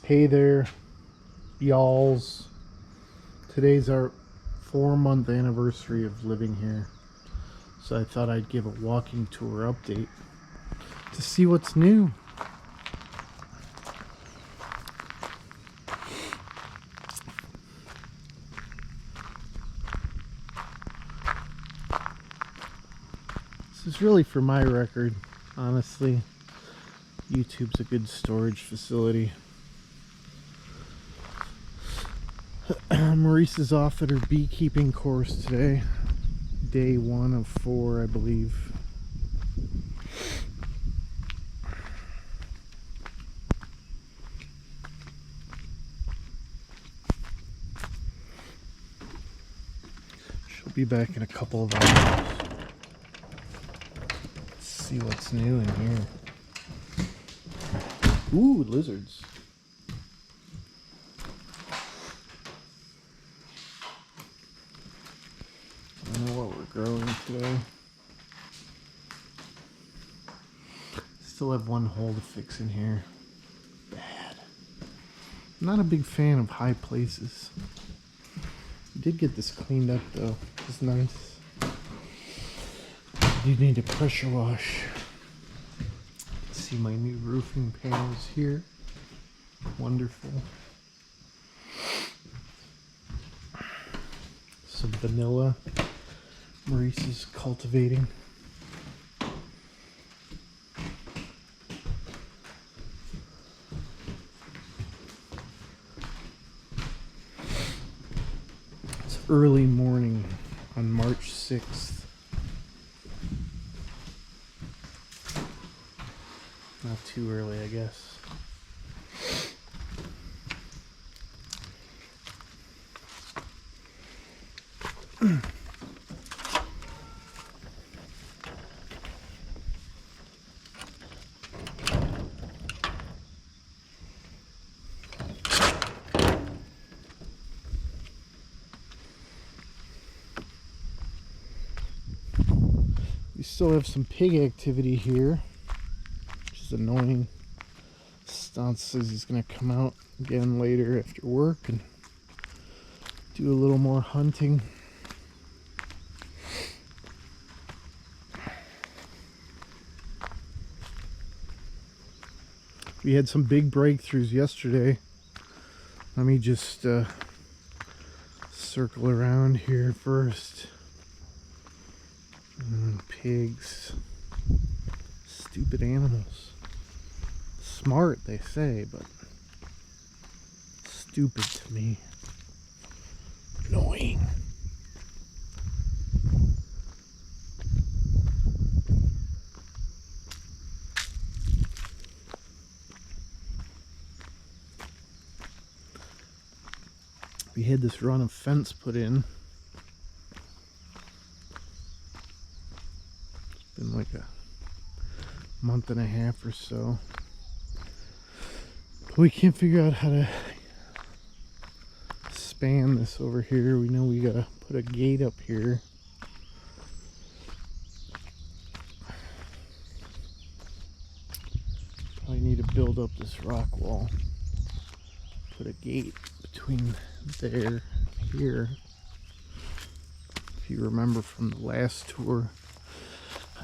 Hey there, y'alls. Today's our 4-month anniversary of living here, so I thought I'd give a walking tour update to see what's new. This is really for my record, honestly. YouTube's a good storage facility. Maurice is off at her beekeeping course today. Day 1 of 4, I believe. She'll be back in a couple of hours. Let's see what's new in here. Ooh, lizards. I don't know what we're growing today. Still have one hole to fix in here. Bad. I'm not a big fan of high places. We did get this cleaned up though. It's nice. You need a pressure wash. See my new roofing panels here. Wonderful. Some vanilla Maurice is cultivating. It's early morning on March 6th. Not too early, I guess. We still have some pig activity here, which is annoying. Stance says he's going to come out again later after work and do a little more hunting. We had some big breakthroughs yesterday. Let me just circle around here first. Pigs. Stupid animals. Smart, they say, but stupid to me. Annoying. We had this run of fence put in. It's been like a month and a half or so. But we can't figure out how to span this over here. We know we gotta put a gate up here. Probably need to build up this rock wall. Put a gate between there and here. If you remember from the last tour,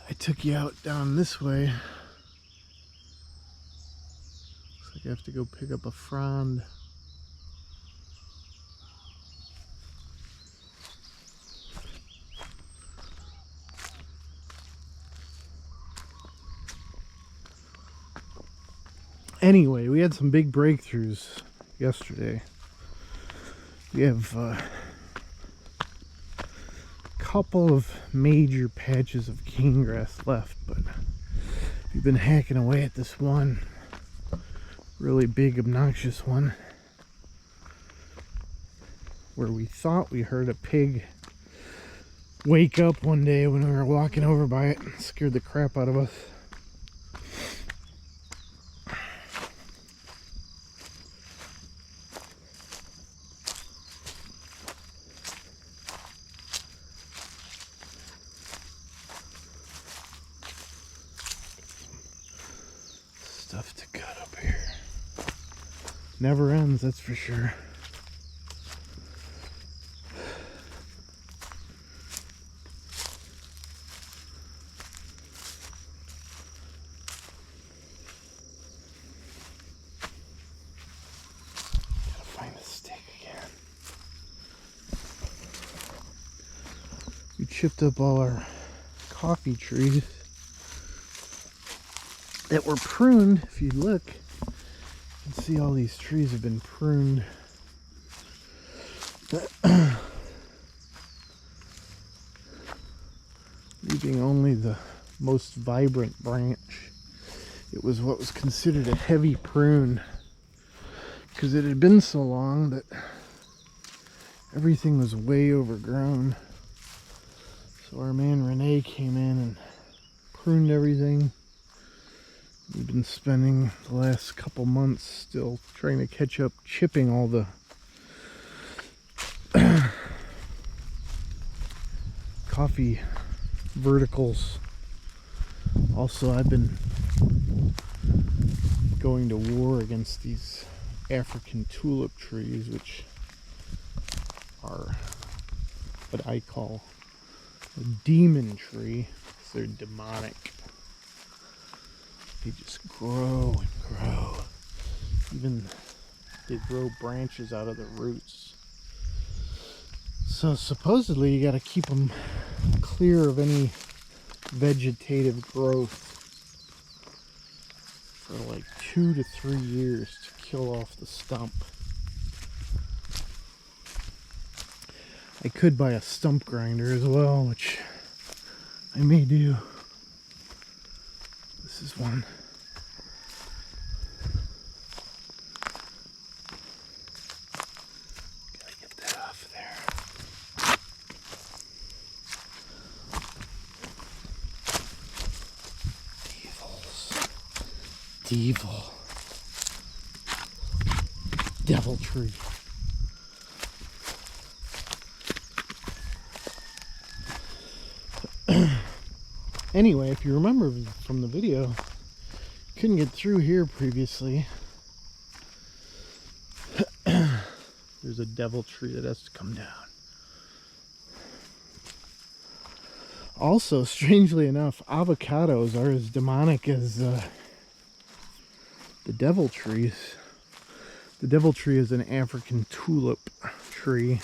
I took you out down this way. Looks like I have to go pick up a frond. Anyway, we had some big breakthroughs yesterday. We have a couple of major patches of cane grass left, but we've been hacking away at this one really big, obnoxious one where we thought we heard a pig wake up one day when we were walking over by it and scared the crap out of us. Stuff to cut up here. Never ends, that's for sure. Gotta find a stick again. We chipped up all our coffee trees that were pruned. If you look, you can see all these trees have been pruned. Leaving only the most vibrant branch. It was what was considered a heavy prune because it had been so long that everything was way overgrown. So our man Renee came in and pruned everything. We've been spending the last couple months still trying to catch up, chipping all the coffee verticals. Also, I've been going to war against these African tulip trees, which are what I call a demon tree. They're demonic. They just grow and grow. Even they grow branches out of the roots. So supposedly you got to keep them clear of any vegetative growth for like 2 to 3 years to kill off the stump. I could buy a stump grinder as well, which I may do. This is one. Gotta get that off there. Devil tree. Anyway, if you remember from the video, couldn't get through here previously. There's a devil tree that has to come down. Also, strangely enough, avocados are as demonic as the devil trees. The devil tree is an African tulip tree,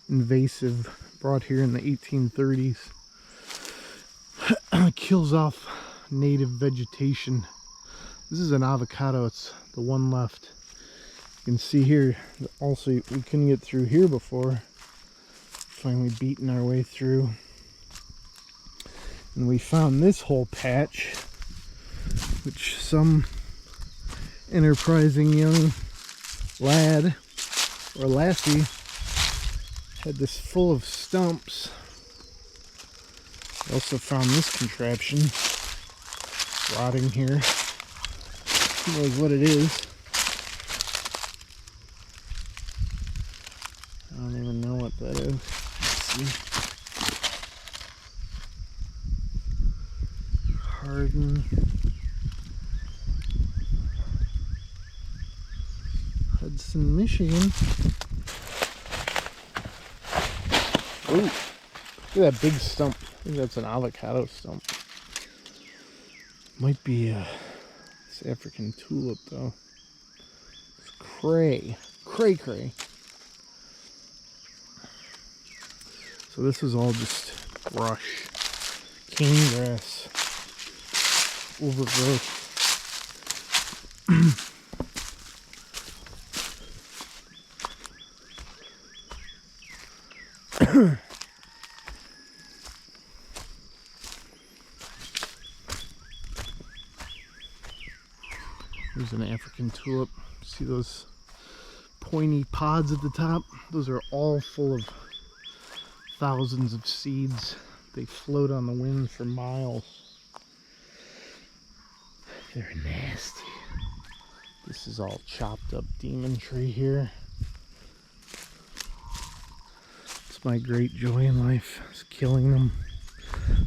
invasive, brought here in the 1830s. Kills off native vegetation. This is an avocado, it's the one left. You can see here, also we couldn't get through here before. Finally beating our way through. And we found this whole patch, which some enterprising young lad or lassie had this full of stumps. I also found this contraption rotting here. Who knows what it is? I don't even know what that is. Let's see. Hardin. Hudson, Michigan. Ooh, look at that big stump. I think that's an avocado stump. Might be this African tulip though. It's cray. So this is all just brush, cane grass, overgrowth. There's an African tulip. See those pointy pods at the top? Those are all full of thousands of seeds. They float on the wind for miles. They're nasty. This is all chopped up demon tree here. It's my great joy in life, is killing them.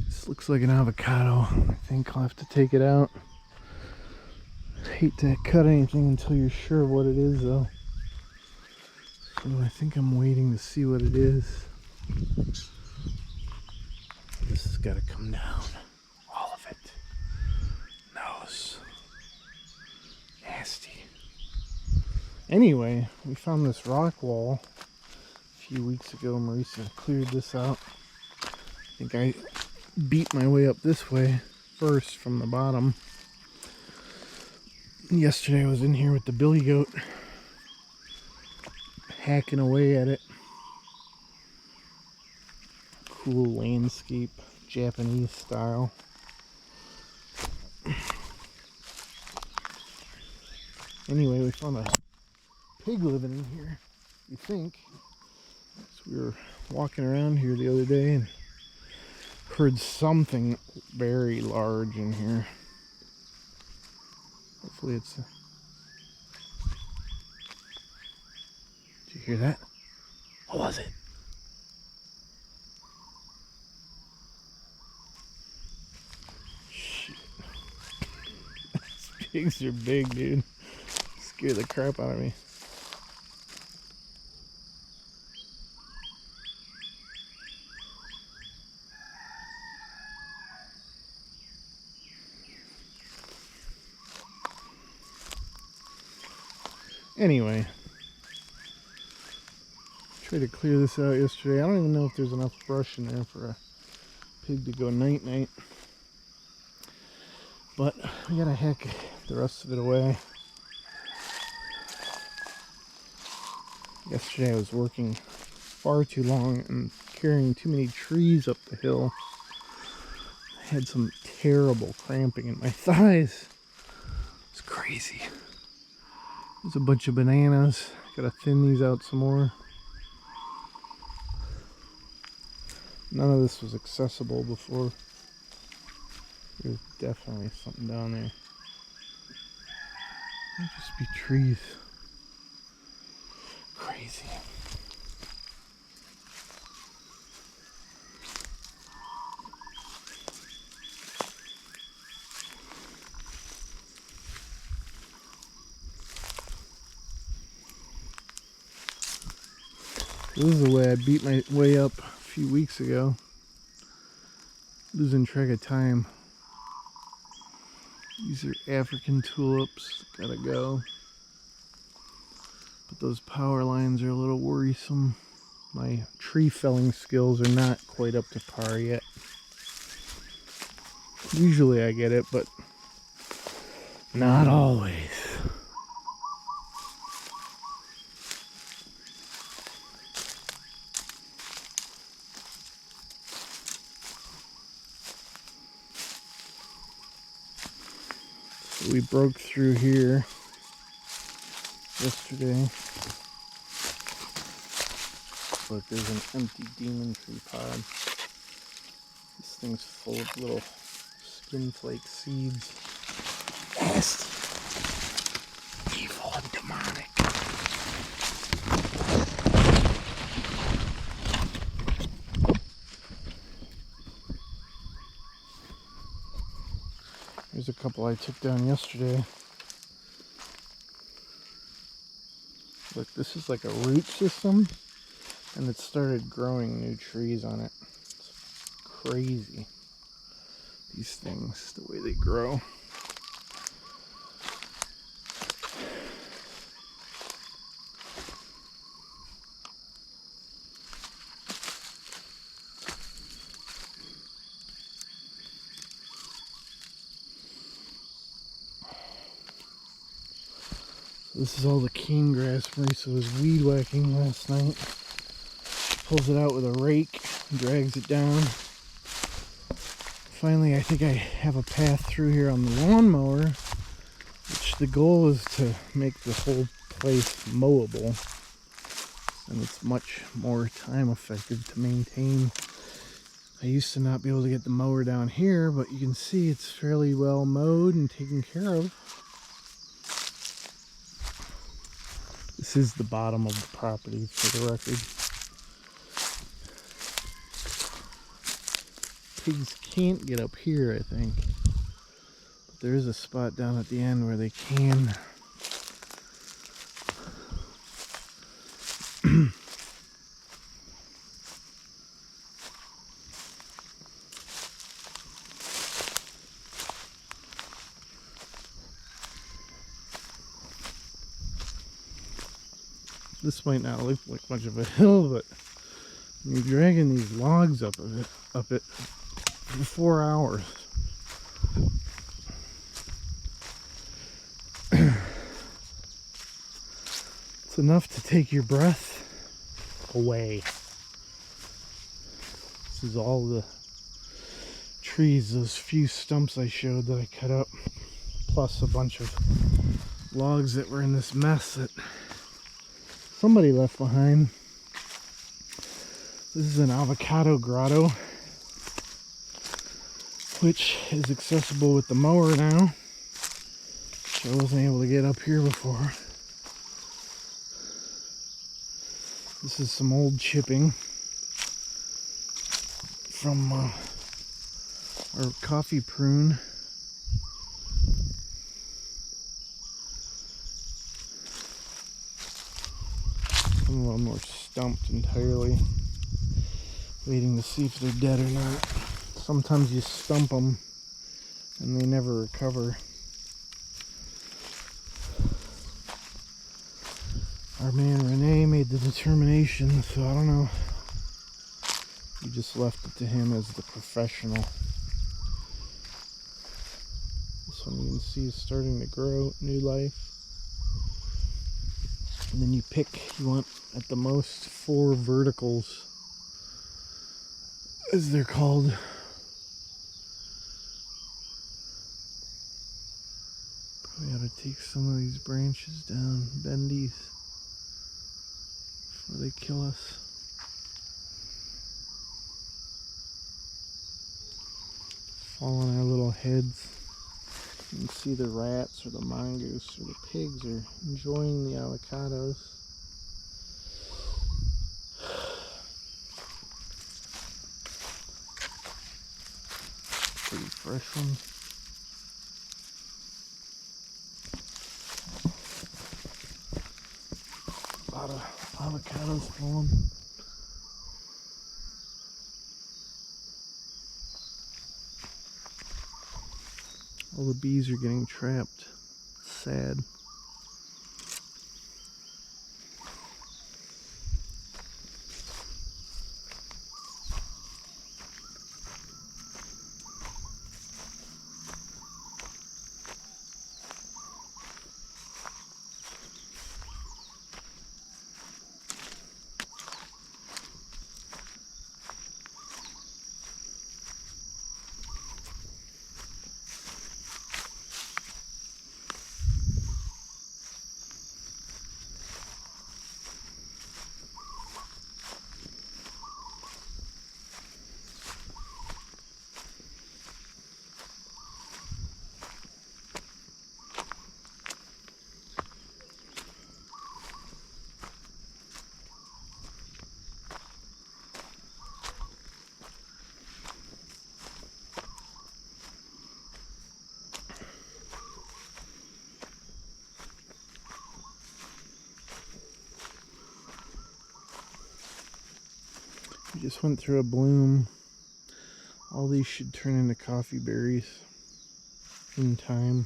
This looks like an avocado. I think I'll have to take it out. hate to cut anything until you're sure what it is, though. So I think I'm waiting to see what it is. This has got to come down. All of it. Nose. Nasty. Anyway, we found this rock wall a few weeks ago. Marisa cleared this out. I think I beat my way up this way first from the bottom. Yesterday I was in here with the billy goat, hacking away at it. Cool landscape, Japanese style. Anyway, we found a pig living in here, you think. So we were walking around here the other day and heard something very large in here. Hopefully it's a... Did you hear that? What was it? Shit. These pigs are big, dude. Scare the crap out of me. Anyway, tried to clear this out yesterday. I don't even know if there's enough brush in there for a pig to go night-night. But we gotta hack the rest of it away. Yesterday I was working far too long and carrying too many trees up the hill. I had some terrible cramping in my thighs. It's crazy. There's a bunch of bananas. Gotta thin these out some more. None of this was accessible before. There's definitely something down there. Might just be trees. Crazy. This is the way I beat my way up a few weeks ago. Losing track of time. These are African tulips. Gotta go. But those power lines are a little worrisome. My tree felling skills are not quite up to par yet. Usually I get it, but not always. So we broke through here yesterday. Look, there's an empty demon tree pod. This thing's full of little skin flake seeds. Nasty. Evil and demonic. There's a couple I took down yesterday. Look, this is like a root system, and it started growing new trees on it. It's crazy. These things, the way they grow. This is all the cane grass Marisa was weed whacking last night. Pulls it out with a rake, drags it down. Finally, I think I have a path through here on the lawnmower, which the goal is to make the whole place mowable. And it's much more time effective to maintain. I used to not be able to get the mower down here, but you can see it's fairly well mowed and taken care of. This is the bottom of the property, for the record. Pigs can't get up here, I think. there is a spot down at the end where they can. This might not look like much of a hill, but you're dragging these logs up it for 4 hours. It's enough to take your breath away. This is all the trees, those few stumps I showed that I cut up, plus a bunch of logs that were in this mess that somebody left behind. This is an avocado grotto, which is accessible with the mower now. I wasn't able to get up here before. This is some old chipping from our coffee prune. Some of them were stumped entirely, waiting to see if they're dead or not. Sometimes you stump them and they never recover. Our man Renee made the determination, so I don't know. We just left it to him as the professional. This one you can see is starting to grow new life. And then you want at the most 4 verticals, as they're called. Probably ought to take some of these branches down, bendies, before they kill us. Fall on our little heads. You can see the rats or the mongoose or the pigs are enjoying the avocados. Pretty fresh one. A lot of avocados falling. All the bees are getting trapped. It's sad. We just went through a bloom. All these should turn into coffee berries in time.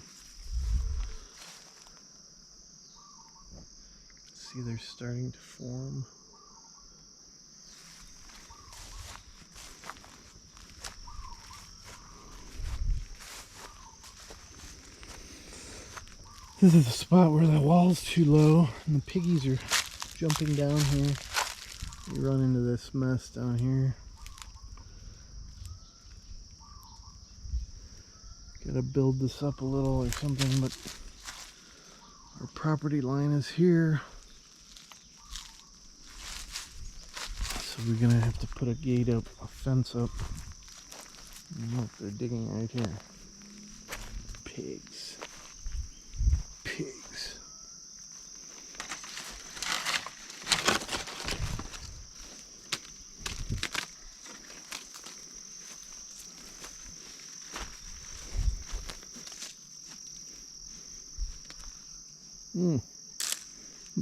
See, they're starting to form. This is the spot where the wall's too low and the piggies are jumping down here. You run into this mess down here. Gotta build this up a little or something, but our property line is here. So we're gonna have to put a gate up, a fence up. And look, they're digging right here. Pigs. Pigs. I'm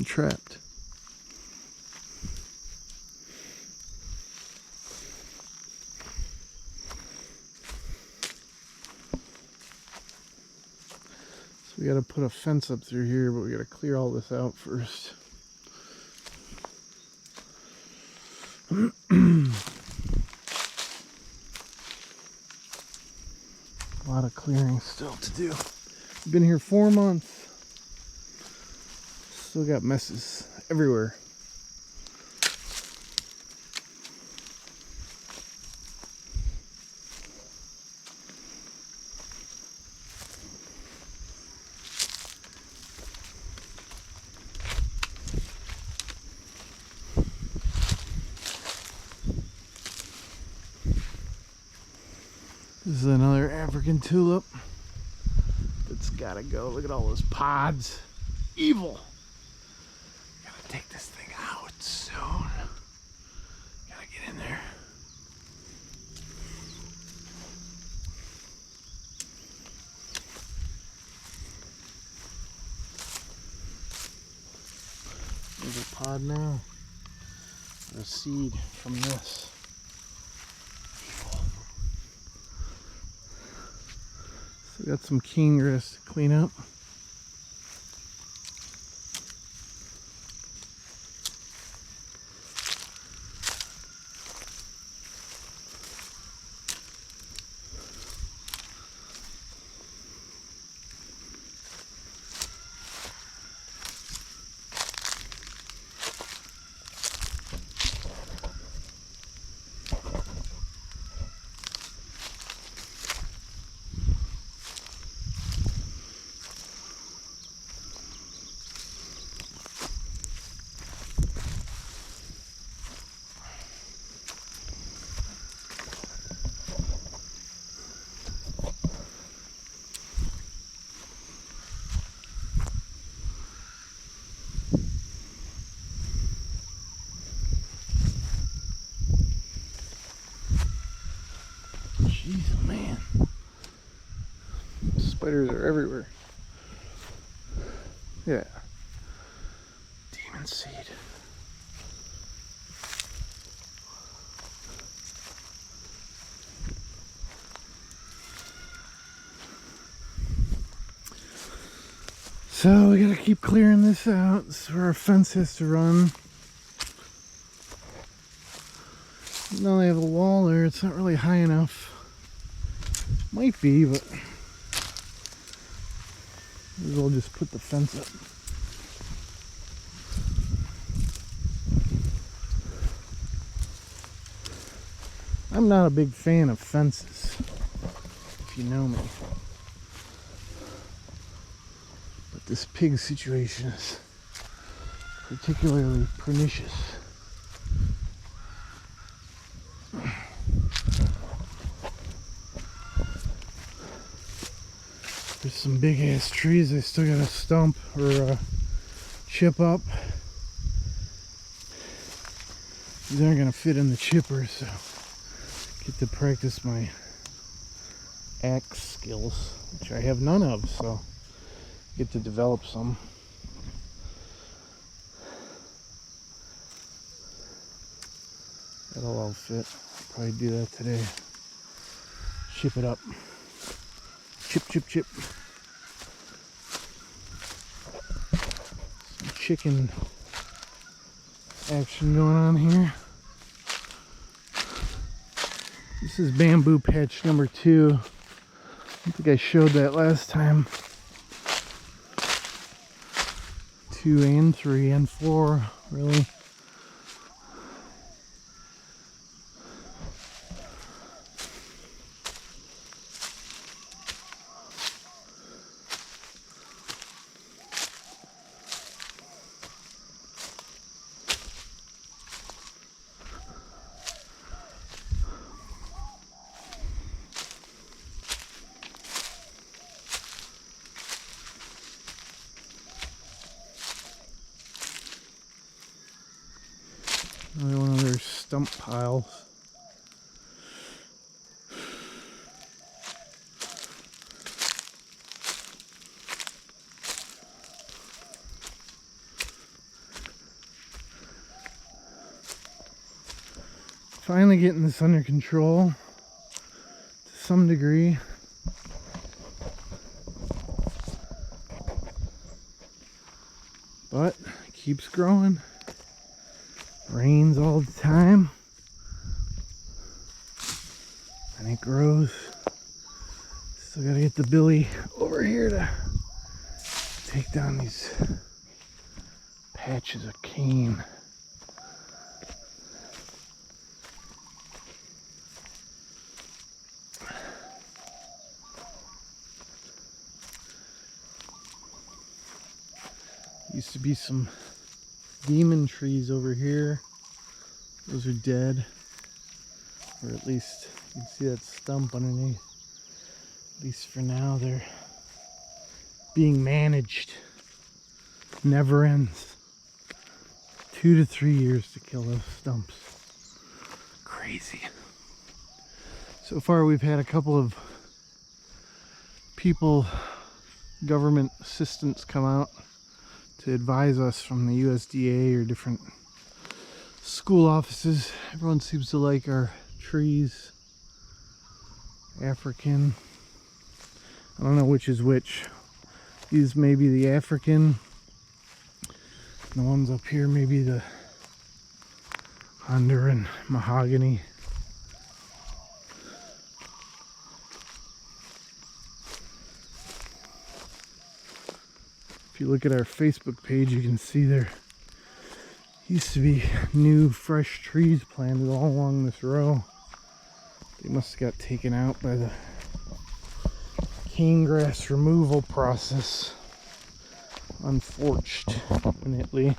trapped. So we gotta put a fence up through here, but we gotta clear all this out first. A lot of clearing still to do. Been here 4 months. Still got messes everywhere. This is another African tulip. It's gotta go. Look at all those pods. Evil. Gotta take this thing out soon. Gotta get in there. There's a pod now. A seed from this. So we got some king grass to clean up. Jeez, man. Spiders are everywhere. Yeah. Demon seed. So we gotta keep clearing this out. This is where our fence has to run. Now they have a wall there. It's not really high enough. Might be, but might as well just put the fence up. I'm not a big fan of fences, if you know me. But this pig situation is particularly pernicious. There's some big ass trees I still gotta stump or chip up. These aren't gonna fit in the chipper, so get to practice my axe skills, which I have none of, so get to develop some. That'll all fit. Probably do that today. Chip it up. Chip, chip, chip. Some chicken action going on here. This is bamboo patch number 2. I think I showed that last time. 2 and 3 and 4, really. Another one of their stump piles. finally getting this under control to some degree. But it keeps growing. Rains all the time. And it grows. Still gotta get the billy over here to take down these patches of cane. Used to be some demon trees over here. Those are dead. Or at least you can see that stump underneath. At least for now, they're being managed. Never ends. 2 to 3 years to kill those stumps. Crazy. So far we've had a couple of people, government assistants come out to advise us from the USDA or different school offices. Everyone seems to like our trees. African. I don't know which is which. These may be the African. The ones up here may be the Honduran mahogany. If you look at our Facebook page, you can see there used to be new fresh trees planted all along this row. They must have got taken out by the cane grass removal process, unfortunately.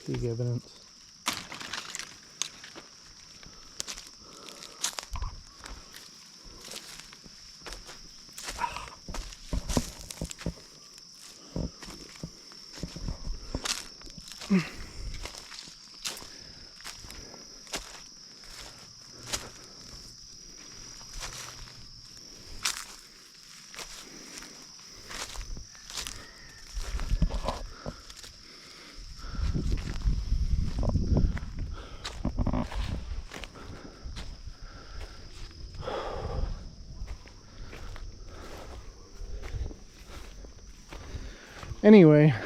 Pig evidence. Anyway, at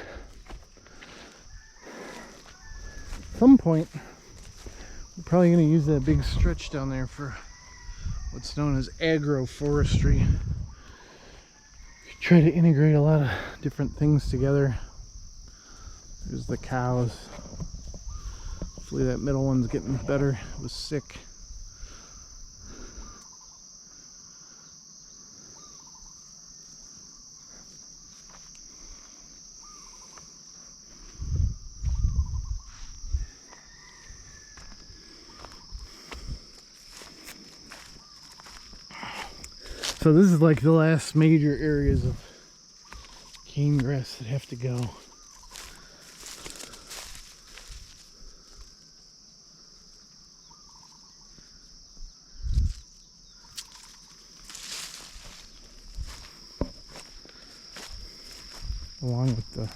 some point we're probably going to use that big stretch down there for what's known as agroforestry. Try to integrate a lot of different things together. There's the cows. Hopefully that middle one's getting better. It was sick. So this is like the last major areas of cane grass that have to go. Along with the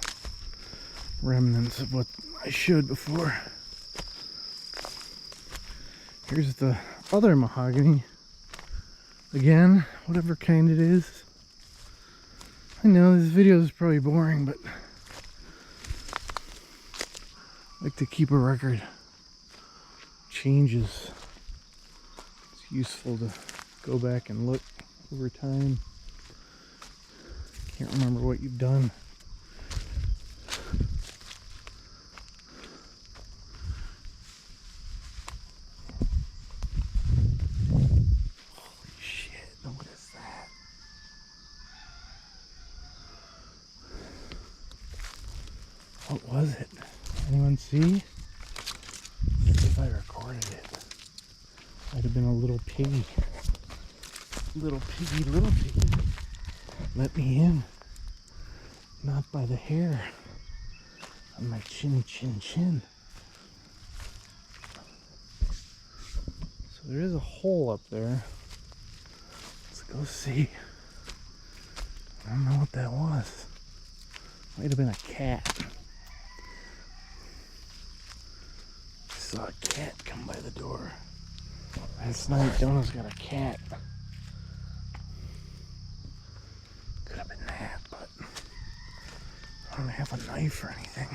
remnants of what I showed before. Here's the other mahogany. Again, whatever kind it is. I know this video is probably boring, but I like to keep a record. Changes. It's useful to go back and look over time. Can't remember what you've done. What was it? Anyone see? Let's see if I recorded it. Might have been a little piggy. Little piggy, little piggy. Let me in. Not by the hair on my chinny chin chin. So there is a hole up there. Let's go see. I don't know what that was. Might have been a cat. I saw a cat come by the door. Last night, Donna's got a cat. Could have been that, but I don't have a knife or anything.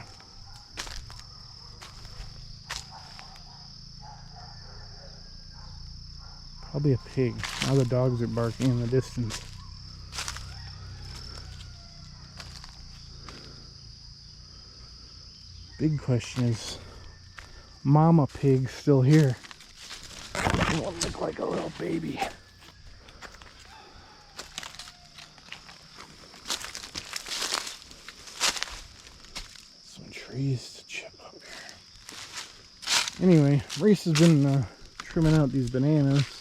Probably a pig. Now the dogs are barking in the distance. Big question is, Mama Pig still here? It won't look like a little baby. Some trees to chip up here. Anyway, Reese has been trimming out these bananas.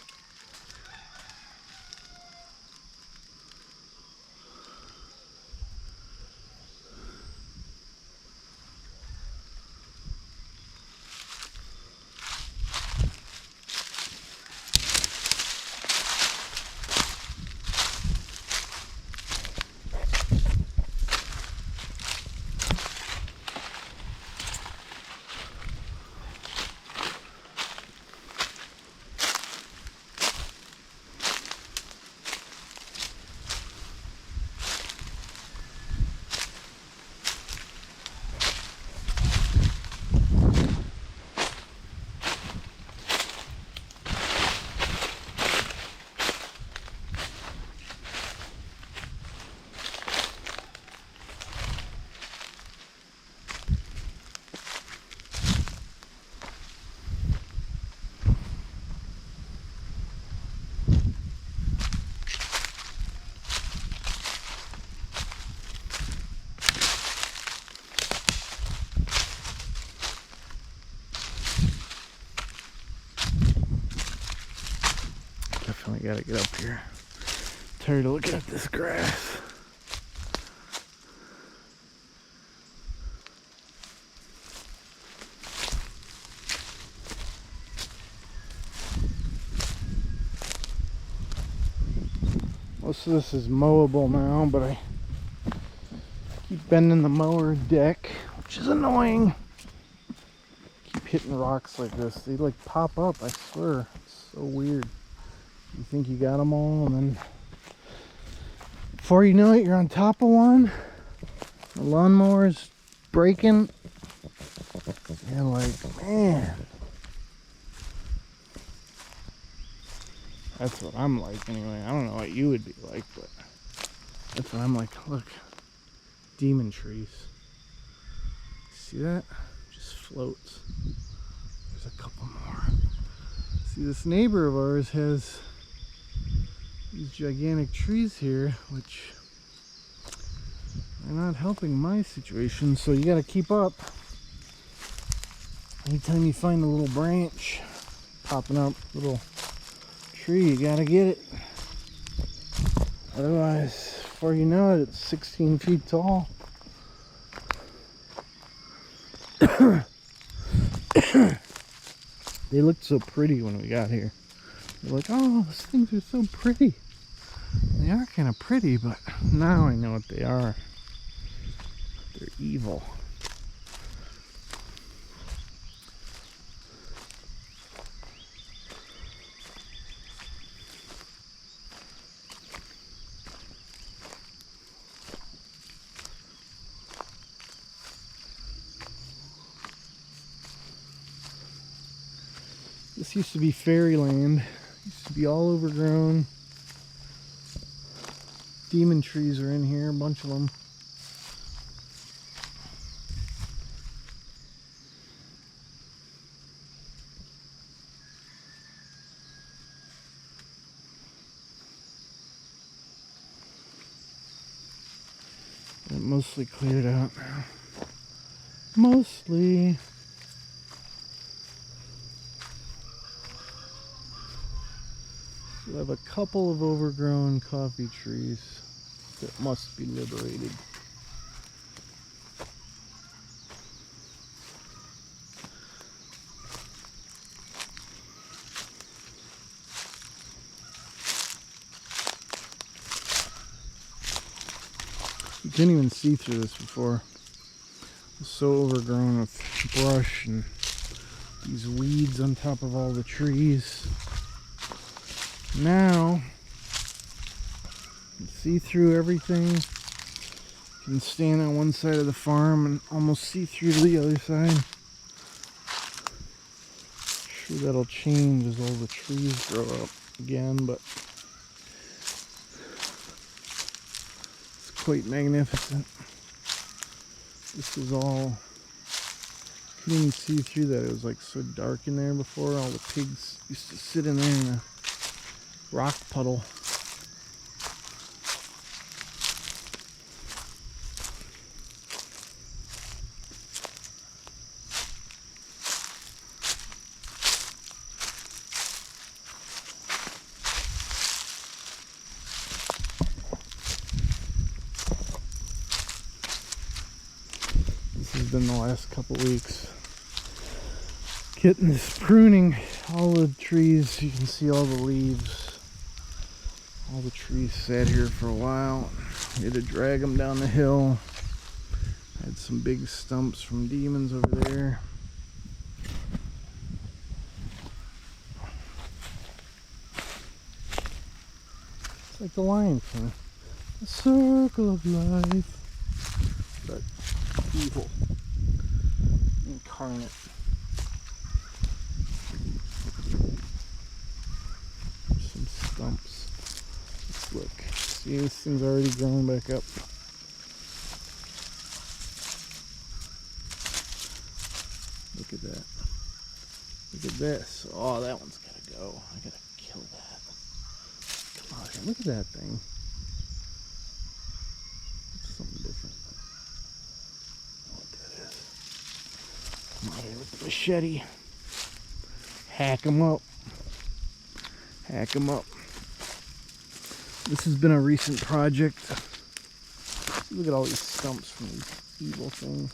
Definitely gotta get up here. Tired of looking at this grass. Most of this is mowable now, but I keep bending the mower deck, which is annoying. Keep hitting rocks like this. They like pop up, I swear. It's so weird. You think you got them all, and then before you know it, you're on top of one. The lawnmower's breaking. And like, man. That's what I'm like anyway. I don't know what you would be like, but that's what I'm like. Look, demon trees. See that? Just floats. There's a couple more. See, this neighbor of ours has these gigantic trees here, which are not helping my situation, so you gotta keep up. Anytime you find a little branch popping up, little tree, you gotta get it. Otherwise, before you know it, it's 16 feet tall. They looked so pretty when we got here. They're like, oh, those things are so pretty. They are kind of pretty, but now I know what they are. They're evil. This used to be fairyland. Used to be all overgrown. Demon trees are in here, a bunch of them. It mostly cleared out now. Mostly. I have a couple of overgrown coffee trees that must be liberated. You couldn't even see through this before. It was so overgrown with brush and these weeds on top of all the trees. Now, you can see through everything. You can stand on one side of the farm and almost see through to the other side. I'm sure that'll change as all the trees grow up again, but it's quite magnificent. This is all, you couldn't even see through that. It was like so dark in there before. All the pigs used to sit in there in a rock puddle. This has been the last couple weeks. Getting this pruning, all the trees, you can see all the leaves. All the trees sat here for a while. We had to drag them down the hill. Had some big stumps from demons over there. It's like the Lion King. The circle of life. But evil. Incarnate. Some stumps. Let's look. See, this thing's already growing back up. Look at that. Look at this. Oh, that one's gotta go. I gotta kill that. Come on here. Look at that thing. It's something different. I don't know what that is. Come on here with the machete. Hack them up. Hack them up. This has been a recent project. Look at all these stumps from these evil things.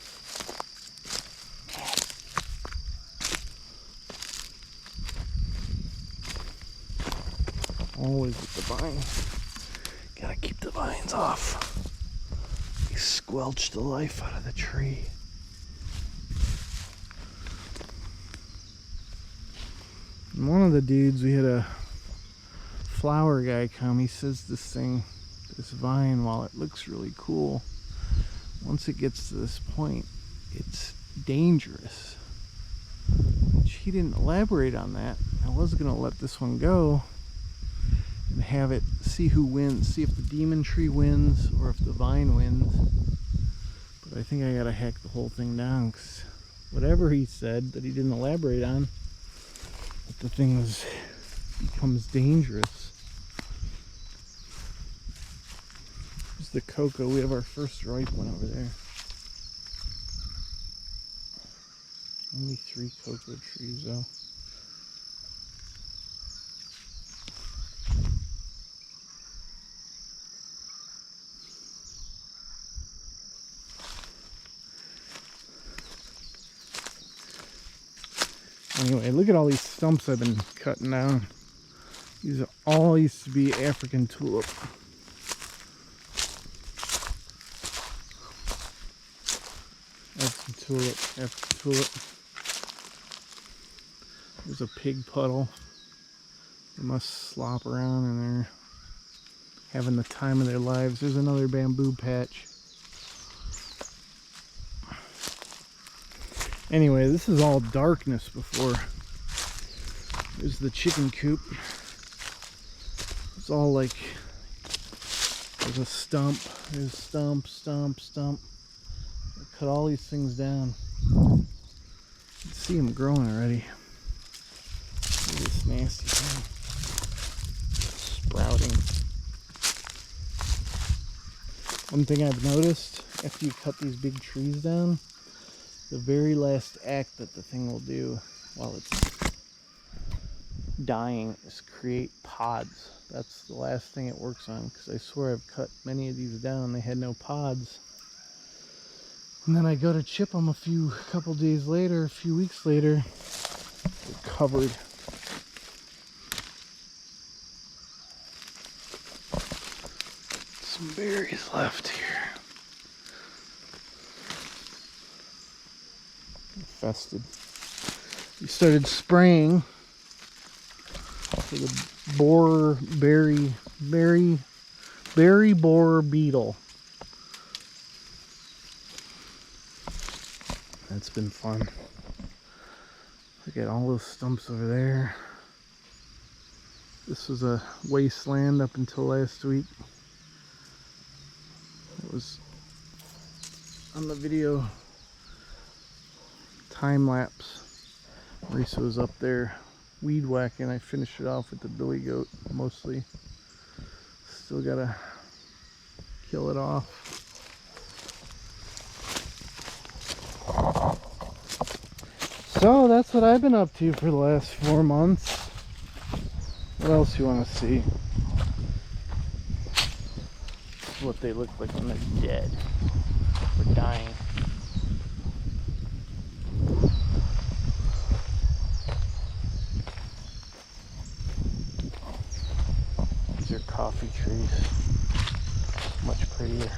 Always with the vine. Gotta keep the vines off. They squelch the life out of the tree. And one of the dudes, we had a flower guy come. He says this vine, while it looks really cool, once it gets to this point, it's dangerous. Which he didn't elaborate on that. I was gonna let this one go and have it see who wins, see if the demon tree wins or if the vine wins. But I think I gotta hack the whole thing down, because whatever he said that he didn't elaborate on, that the thing becomes dangerous. Here's the cocoa. We have our first ripe one over there. Only 3 cocoa trees though. Anyway, look at all these stumps I've been cutting down. These are all used to be African tulip. That's some tulip, African tulip. There's a pig puddle. They must slop around in there, having the time of their lives. There's another bamboo patch. Anyway, this is all darkness before. There's the chicken coop. It's all like, there's a stump, there's stump, stump, stump. I cut all these things down. You can see them growing already. Look at this nasty thing. Sprouting. One thing I've noticed, after you cut these big trees down, the very last act that the thing will do while it's dying is create pods. That's the last thing it works on, because I swear I've cut many of these down. They had no pods. And then I go to chip them a couple days later, a few weeks later, they're covered. Some berries left here. Infested. We started spraying for the berry borer beetle. That's been fun. Look at all those stumps over there. This was a wasteland up until last week. It was on the video time lapse. Marisa was up there weed whacking. I finished it off with the billy goat mostly. Still gotta kill it off. So that's what I've been up to for the last 4 months. What else you want to see? This is what they look like when they're dead or dying. These are coffee trees. Much prettier.